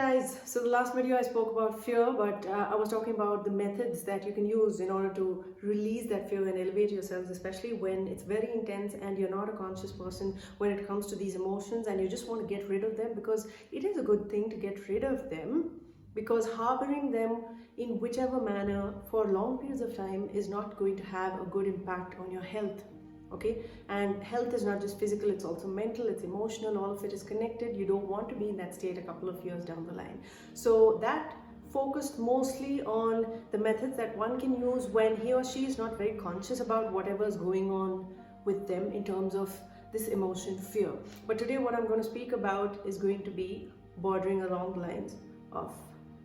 guys, so the last video I spoke about fear, but I was talking about the methods that you can use in order to release that fear and elevate yourselves, especially when it's very intense and you're not a conscious person when it comes to these emotions and you just want to get rid of them, because it is a good thing to get rid of them, because harboring them in whichever manner for long periods of time is not going to have a good impact on your health. Okay, and health is not just physical, it's also mental, it's emotional, all of it is connected. You don't want to be in that state a couple of years down the line. So that focused mostly on the methods that one can use when he or she is not very conscious about whatever is going on with them in terms of this emotion fear. But today what I'm going to speak about is going to be bordering along the lines of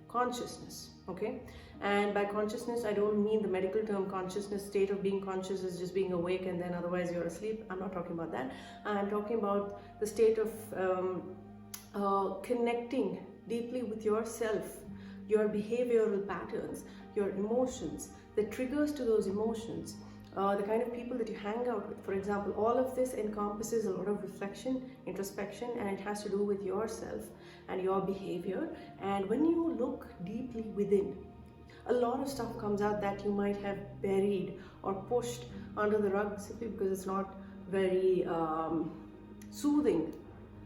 consciousness. Okay, and by consciousness I don't mean the medical term consciousness. State of being conscious is just being awake and then otherwise you're asleep. I'm not talking about that. I'm talking about the state of connecting deeply with yourself, your behavioral patterns, your emotions, the triggers to those emotions, the kind of people that you hang out with. For example, all of this encompasses a lot of reflection, introspection, and it has to do with yourself and your behavior. And when you look deeply within, a lot of stuff comes out that you might have buried or pushed under the rug simply because it's not very soothing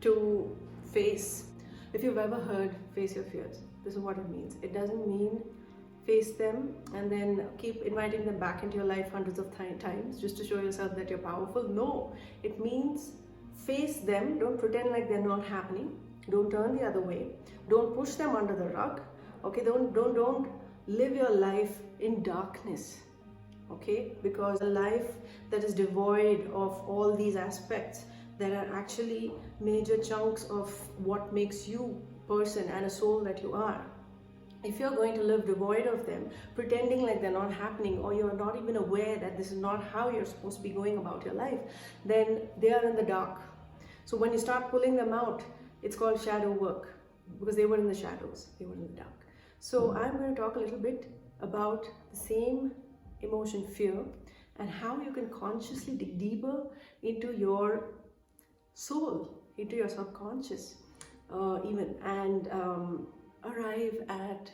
to face. If you've ever heard face your fears, this is what it means. It doesn't mean face them and then keep inviting them back into your life hundreds of times just to show yourself that you're powerful. No, it means face them. Don't pretend like they're not happening. Don't turn the other way. Don't push them under the rug. Okay, don't live your life in darkness. Okay, because a life that is devoid of all these aspects that are actually major chunks of what makes you person and a soul that you are. If you're going to live devoid of them, pretending like they're not happening, or you're not even aware that this is not how you're supposed to be going about your life, then they are in the dark. So when you start pulling them out, it's called shadow work, because they were in the shadows, they were in the dark. So I'm going to talk a little bit about the same emotion, fear, and how you can consciously dig deeper into your soul, into your subconscious even, and arrive at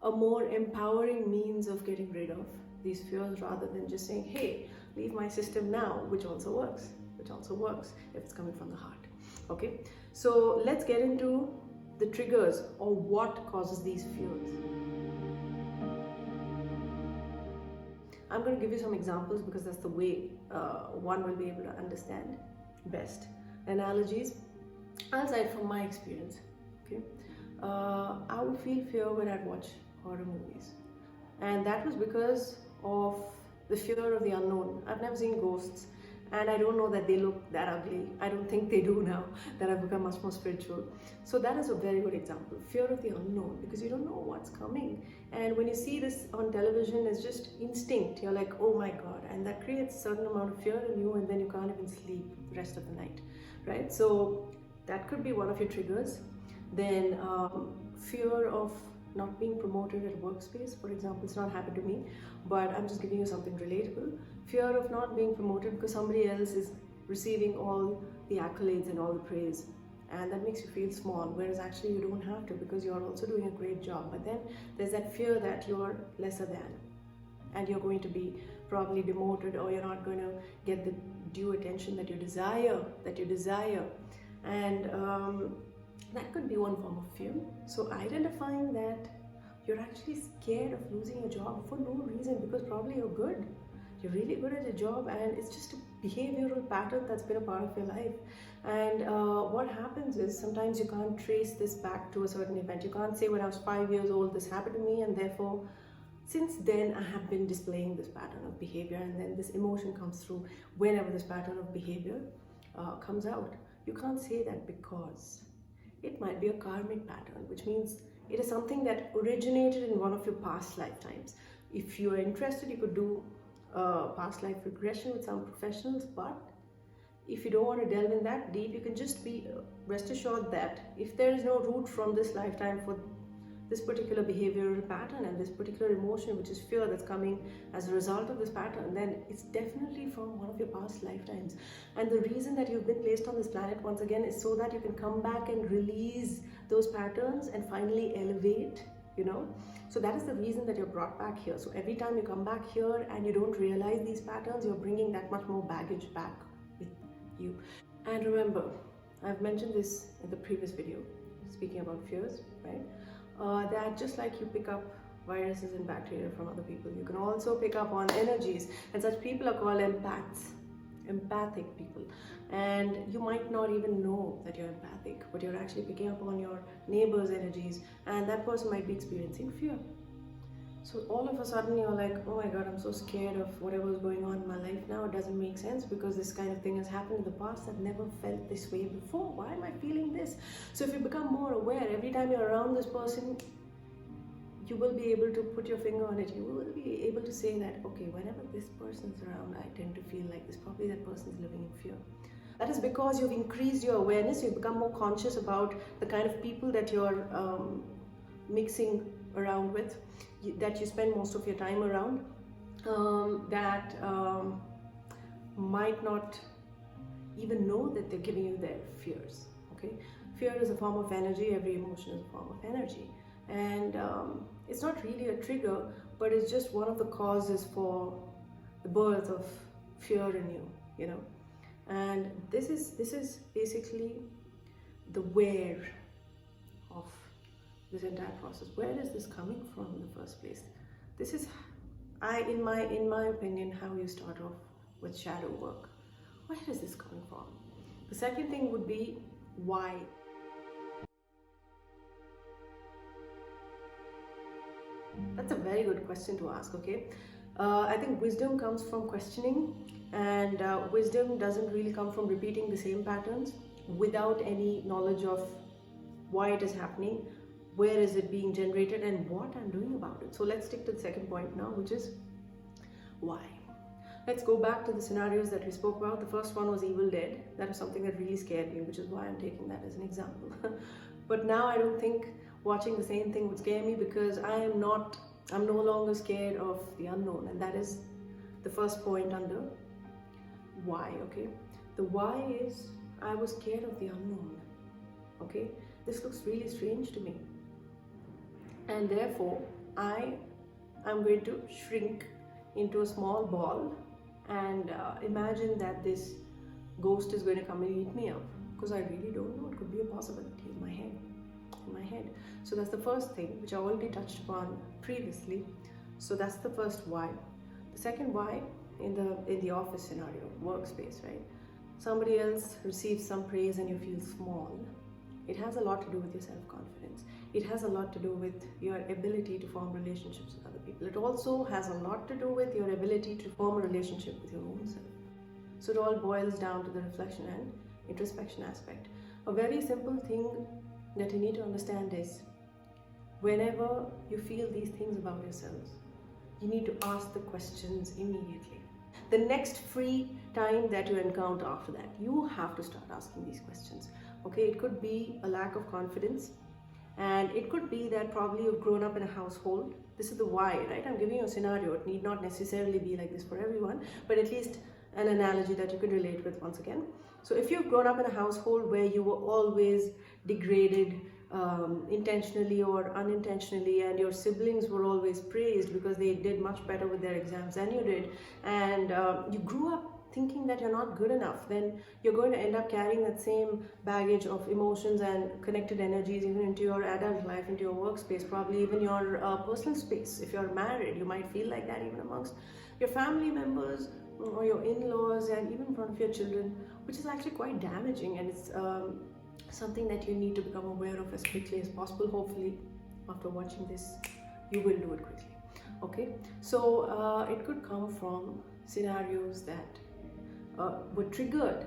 a more empowering means of getting rid of these fears, rather than just saying, hey, leave my system now, which also works if it's coming from the heart. Okay, so let's get into the triggers or what causes these fears. I'm going to give you some examples because that's the way one will be able to understand best. Analogies, I'll cite from my experience. Okay, I would feel fear when I'd watch horror movies, and that was because of the fear of the unknown. I've never seen ghosts, and I don't know that they look that ugly. I don't think they do now that I've become much more spiritual. So that is a very good example, fear of the unknown, because you don't know what's coming. And when you see this on television, it's just instinct. You're like, oh my God, and that creates a certain amount of fear in you, and then you can't even sleep the rest of the night, right? So that could be one of your triggers. Then fear of not being promoted at workspace, for example. It's not happened to me, but I'm just giving you something relatable. Fear of not being promoted because somebody else is receiving all the accolades and all the praise, and that makes you feel small, whereas actually you don't have to, because you're also doing a great job. But then there's that fear that you're lesser than, and you're going to be probably demoted, or you're not going to get the due attention that you desire, and that could be one form of fear. So identifying that you're actually scared of losing your job for no reason, because probably you're good. You're really good at your job, and it's just a behavioral pattern that's been a part of your life. And what happens is sometimes you can't trace this back to a certain event. You can't say, when I was 5 years old, this happened to me, and therefore since then I have been displaying this pattern of behavior, and then this emotion comes through whenever this pattern of behavior comes out. You can't say that, because it might be a karmic pattern, which means it is something that originated in one of your past lifetimes. If you are interested, you could do past life regression with some professionals, but if you don't want to delve in that deep, you can just be rest assured that if there is no root from this lifetime for this particular behavioral pattern and this particular emotion, which is fear, that's coming as a result of this pattern, then it's definitely from one of your past lifetimes. And the reason that you've been placed on this planet, once again, is so that you can come back and release those patterns and finally elevate, you know. So that is the reason that you're brought back here. So every time you come back here and you don't realize these patterns, you're bringing that much more baggage back with you. And remember, I've mentioned this in the previous video, speaking about fears, right? That just like you pick up viruses and bacteria from other people, you can also pick up on energies, and such people are called empaths, empathic people. And you might not even know that you're empathic, but you're actually picking up on your neighbor's energies, and that person might be experiencing fear. So all of a sudden you're like, oh my god, I'm so scared of whatever's going on in my life now. It doesn't make sense because this kind of thing has happened in the past. I've never felt this way before. Why am I feeling this? So if you become more aware, every time you're around this person, you will be able to put your finger on it. You will be able to say that, okay, whenever this person's around, I tend to feel like this. Probably that person's living in fear. That is because you've increased your awareness. You've become more conscious about the kind of people that you're mixing around with, that you spend most of your time around, that might not even know that they're giving you their fears. Okay, fear is a form of energy. Every emotion is a form of energy, and it's not really a trigger, but it's just one of the causes for the birth of fear in you, you know. And this is basically the where of this entire process. Where is this coming from in the first place? This is, in my opinion, how you start off with shadow work. Where is this coming from? The second thing would be why. That's a very good question to ask. Okay, I think wisdom comes from questioning, and wisdom doesn't really come from repeating the same patterns without any knowledge of why it is happening, where is it being generated, and what I'm doing about it. So let's stick to the second point now, which is why. Let's go back to the scenarios that we spoke about. The first one was Evil Dead. That was something that really scared me, which is why I'm taking that as an example. But now I don't think watching the same thing would scare me, because I'm no longer scared of the unknown, and that is the first point under why. Okay, the why is I was scared of the unknown. Okay, this looks really strange to me, and therefore I'm going to shrink into a small ball and imagine that this ghost is going to come and eat me up, because I really don't know. It could be a possibility in my head. So that's the first thing, which I already touched upon previously. So that's the first why. The second why, in the office scenario, workspace, right? Somebody else receives some praise and you feel small. It has a lot to do with your self-confidence. It has a lot to do with your ability to form relationships with other people. It also has a lot to do with your ability to form a relationship with your own self. So it all boils down to the reflection and introspection aspect. A very simple thing that you need to understand is, whenever you feel these things about yourselves, you need to ask the questions immediately. The next free time that you encounter after that, you have to start asking these questions. Okay, it could be a lack of confidence, and it could be that probably you've grown up in a household. This is the why, right? I'm giving you a scenario. It need not necessarily be like this for everyone, but at least an analogy that you could relate with once again. So if you've grown up in a household where you were always degraded, intentionally or unintentionally, and your siblings were always praised because they did much better with their exams than you did, and you grew up thinking that you're not good enough, then you're going to end up carrying that same baggage of emotions and connected energies even into your adult life, into your workspace, probably even your personal space. If you're married, you might feel like that even amongst your family members or your in-laws, and even in front of your children, which is actually quite damaging, and it's something that you need to become aware of as quickly as possible. Hopefully after watching this you will do it quickly. Okay, so it could come from scenarios that were triggered,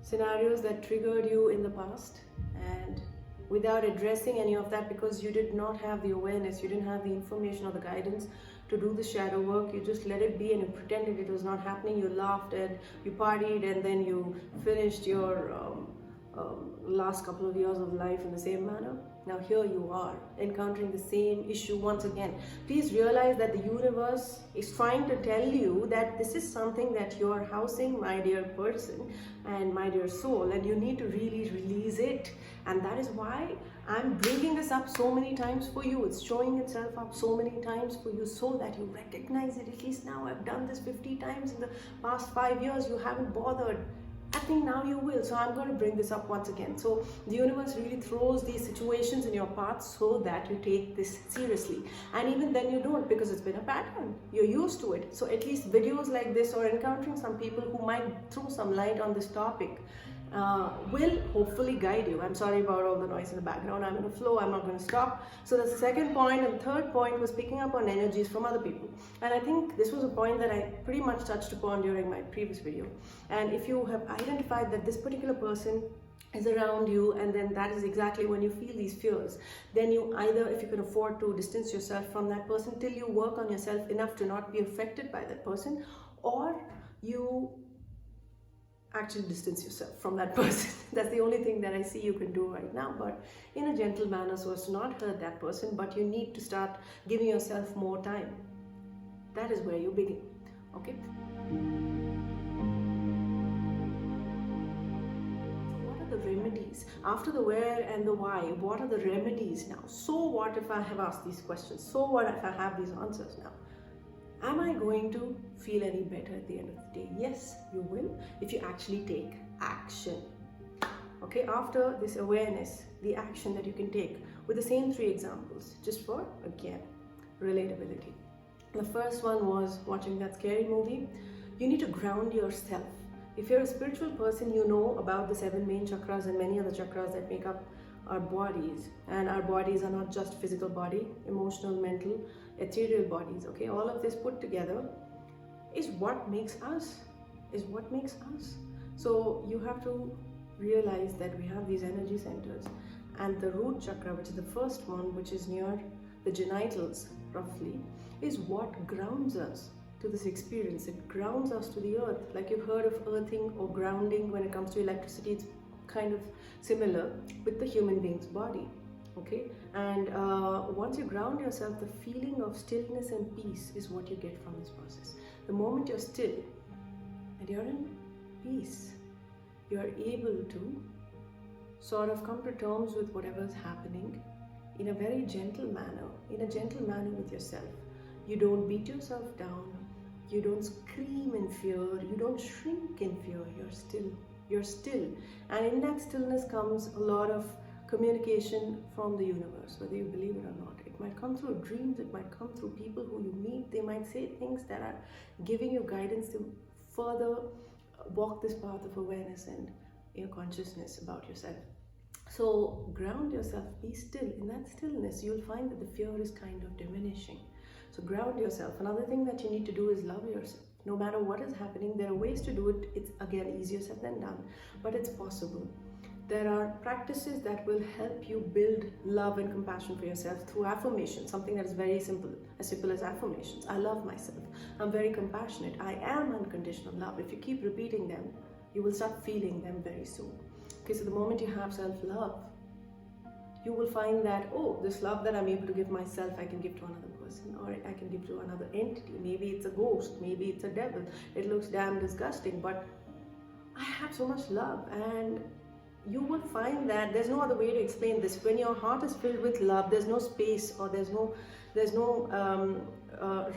scenarios that triggered you in the past, and without addressing any of that, because you did not have the awareness, you didn't have the information or the guidance to do the shadow work, you just let it be and you pretended it was not happening. You laughed and you partied, and then you finished your last couple of years of life in the same manner. Now here you are encountering the same issue once again. Please realize that the universe is trying to tell you that this is something that you are housing, my dear person and my dear soul, and you need to really release it. And that is why I'm bringing this up so many times for you. It's showing itself up so many times for you so that you recognize it. At least now I've done this 50 times in the past 5 years. You haven't bothered. I think now you will. So I'm going to bring this up once again. So the universe really throws these situations in your path so that you take this seriously. And even then you don't, because it's been a pattern. You're used to it. So at least videos like this or encountering some people who might throw some light on this topic will hopefully guide you. I'm sorry about all the noise in the background. I'm in a flow. I'm not going to stop. So that's the second point. And the third point was picking up on energies from other people. And I think this was a point that I pretty much touched upon during my previous video. And if you have identified that this particular person is around you, and then that is exactly when you feel these fears, then you either, if you can afford to distance yourself from that person till you work on yourself enough to not be affected by that person, or you actually distance yourself from that person. That's the only thing that I see you can do right now, but in a gentle manner so as to not hurt that person. But you need to start giving yourself more time. That is where you begin. Okay. What are the remedies? After the where and the why, what are the remedies now? So what if I have asked these questions? So what if I have these answers now? Am I going to feel any better at the end of the day? Yes, you will, if you actually take action. Okay, after this awareness, the action that you can take with the same 3 examples, just for, again, relatability. The first one was watching that scary movie. You need to ground yourself. If you're a spiritual person, you know about the 7 main chakras and many other chakras that make up our bodies. And our bodies are not just physical body, emotional, mental, ethereal bodies. Okay, all of this put together is what makes us, So you have to realize that we have these energy centers, and the root chakra, which is the first one, which is near the genitals roughly, is what grounds us to this experience. It grounds us to the earth. Like you've heard of earthing or grounding when it comes to electricity, it's kind of similar with the human being's body. Okay, and once you ground yourself, the feeling of stillness and peace is what you get from this process. The moment you're still and you're in peace, you're able to sort of come to terms with whatever's happening in a very gentle manner, with yourself. You don't beat yourself down, you don't scream in fear, you don't shrink in fear, you're still. And in that stillness comes a lot of communication from the universe, whether you believe it or not. It might come through dreams, it might come through people who you meet. They might say things that are giving you guidance to further walk this path of awareness and your consciousness about yourself. So ground yourself, be still. In that stillness, you'll find that the fear is kind of diminishing. So ground yourself. Another thing that you need to do is love yourself. No matter what is happening, there are ways to do it. It's again easier said than done, but it's possible. There are practices that will help you build love and compassion for yourself through affirmation, something that is very simple, as simple as affirmations. I love myself. I'm very compassionate. I am unconditional love. If you keep repeating them, you will start feeling them very soon. Okay, so the moment you have self-love, you will find that, oh, this love that I'm able to give myself, I can give to another person, or I can give to another entity. Maybe it's a ghost, maybe it's a devil. It looks damn disgusting, but I have so much love, and you will find that there's no other way to explain this. When your heart is filled with love, there's no space or there's no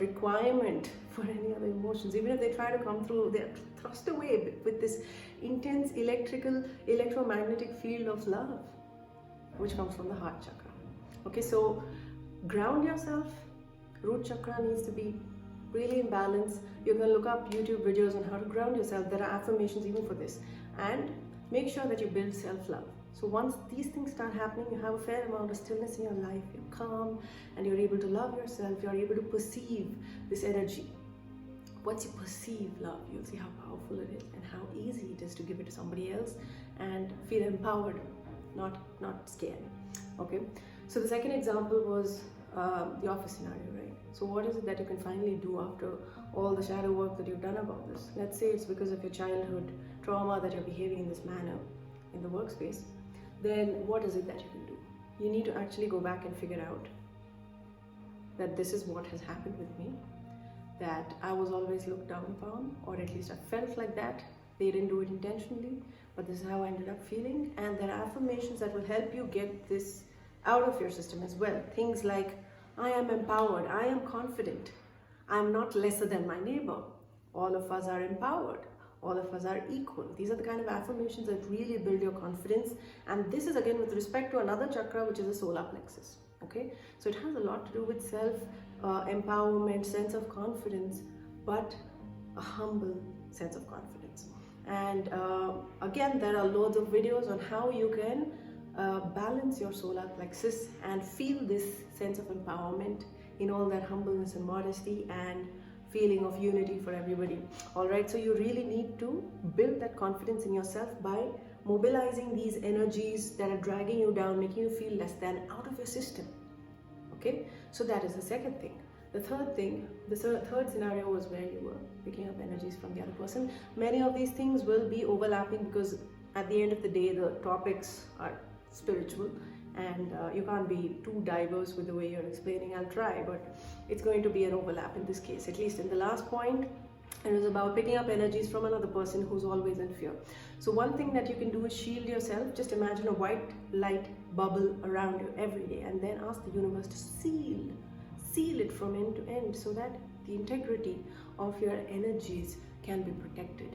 requirement for any other emotions. Even if they try to come through, they're thrust away with this intense electromagnetic field of love, which comes from the heart chakra. Okay, so ground yourself. Root chakra needs to be really in balance. You can look up YouTube videos on how to ground yourself. There are affirmations even for this. And make sure that you build self-love. So once these things start happening, you have a fair amount of stillness in your life, you're calm, and you're able to love yourself, you're able to perceive this energy. Once you perceive love, you'll see how powerful it is and how easy it is to give it to somebody else and feel empowered, not scared. Okay, so the second example was the office scenario, right? So what is it that you can finally do after all the shadow work that you've done about this? Let's say it's because of your childhood trauma that you're behaving in this manner. in the workspace, then what is it that you can do? You need to actually go back and figure out that this is what has happened with me, that I was always looked down upon, or at least I felt like that. They didn't do it intentionally, but this is how I ended up feeling. And there are affirmations that will help you get this out of your system as well. Things like, I am empowered, I am confident, I am not lesser than my neighbor, all of us are empowered, all of us are equal. These are the kind of affirmations that really build your confidence. And this is again with respect to another chakra, which is the solar plexus. Okay, so it has a lot to do with self empowerment, sense of confidence, but a humble sense of confidence. And again, there are loads of videos on how you can balance your solar plexus and feel this sense of empowerment in all that humbleness and modesty and feeling of unity for everybody. All right, so you really need to build that confidence in yourself by mobilizing these energies that are dragging you down, making you feel less than, out of your system. Okay, so that is the second thing. The third thing, the third scenario was where you were picking up energies from the other person. Many of these things will be overlapping because at the end of the day, the topics are spiritual, and you can't be too diverse with the way you're explaining. I'll try, but it's going to be an overlap in this case. At least in the last point, it was about picking up energies from another person who's always in fear. So one thing that you can do is shield yourself. Just imagine a white light bubble around you every day, and then ask the universe to seal it from end to end, so that the integrity of your energies can be protected.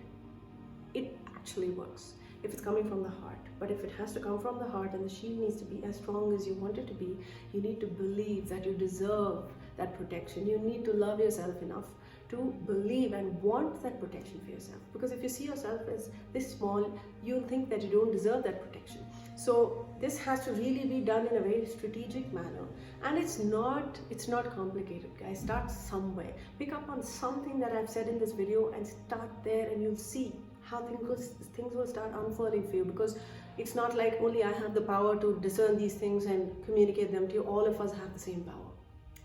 It actually works if it's coming from the heart. But if it has to come from the heart and the shield needs to be as strong as you want it to be, you need to believe that you deserve that protection. You need to love yourself enough to believe and want that protection for yourself. Because if you see yourself as this small, you'll think that you don't deserve that protection. So this has to really be done in a very strategic manner. And it's not complicated, guys. Start somewhere. Pick up on something that I've said in this video and start there, and you'll see how things will start unfolding for you. Because it's not like only I have the power to discern these things and communicate them to you. All of us have the same power.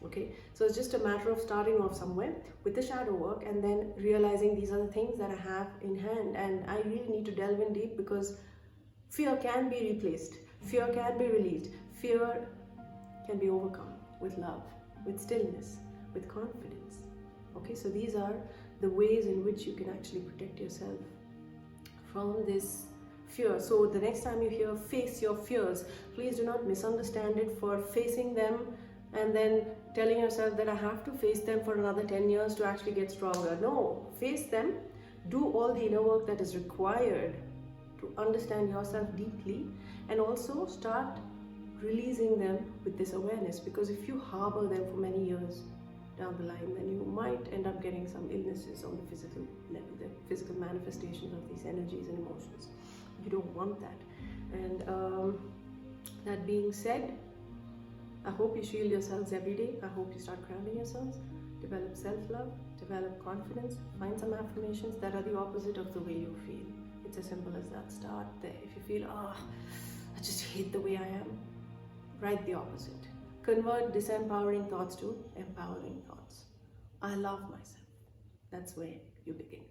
Okay, so it's just a matter of starting off somewhere with the shadow work and then realizing these are the things that I have in hand, and I really need to delve in deep, because fear can be replaced, fear can be released, fear can be overcome with love, with stillness, with confidence. Okay, so these are the ways in which you can actually protect yourself from this fear. So the next time you hear face your fears, please do not misunderstand it for facing them and then telling yourself that I have to face them for another 10 years to actually get stronger. No, face them, do all the inner work that is required to understand yourself deeply, and also start releasing them with this awareness. Because if you harbor them for many years down the line, then you might end up getting some illnesses on the physical level, the physical manifestations of these energies and emotions. You don't want that. And that being said, I hope you shield yourselves every day. I hope you start grounding yourselves, develop self-love, develop confidence, find some affirmations that are the opposite of the way you feel. It's as simple as that. Start there. If you feel, I just hate the way I am, write the opposite. Convert disempowering thoughts to empowering thoughts. I love myself. That's where you begin.